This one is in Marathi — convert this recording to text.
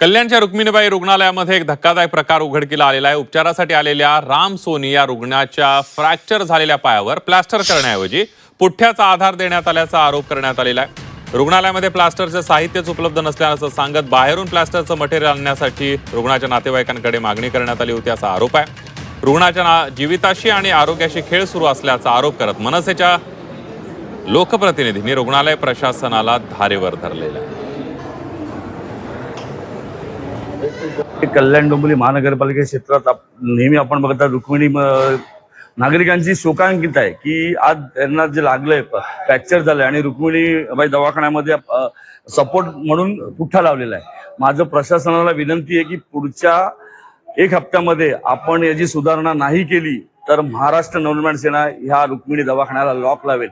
कल्याणच्या रुक्मिणीबाई रुग्णालयामध्ये एक धक्कादायक प्रकार उघडकीला आलेला आहे। उपचारासाठी आलेल्या राम सोनी या रुग्णाच्या फ्रॅक्चर झालेल्या पायावर प्लास्टर करण्याऐवजी पुठ्ठ्याचा आधार देण्यात आल्याचा आरोप करण्यात आलेला आहे। रुग्णालयामध्ये प्लास्टरचे साहित्यच उपलब्ध नसल्याचं सांगत बाहेरून प्लास्टरचं मटेरियल आणण्यासाठी रुग्णाच्या नातेवाईकांकडे मागणी करण्यात आली होती असा आरोप आहे। रुग्णाच्या जीविताशी आणि आरोग्याशी खेळ सुरू असल्याचा आरोप करत मनसेच्या लोकप्रतिनिधींनी रुग्णालय प्रशासनाला धारेवर धरलेला आहे। कल्याण डोंबिवली महानगरपालिका क्षेत्रात नेहमी आपण बघता रुक्मिणी नागरिकांची शोकांकित आहे की आज त्यांना जे लागलंय फ्रॅक्चर झालंय आणि रुक्मिणीबाई दवाखान्यामध्ये सपोर्ट म्हणून पुठ्ठा लावलेला आहे। माझं प्रशासनाला विनंती आहे की पुढच्या 1 हप्त्यामध्ये आपण याची सुधारणा नाही केली तर महाराष्ट्र नवनिर्माण सेना ह्या रुक्मिणी दवाखान्याला लॉक लावेल।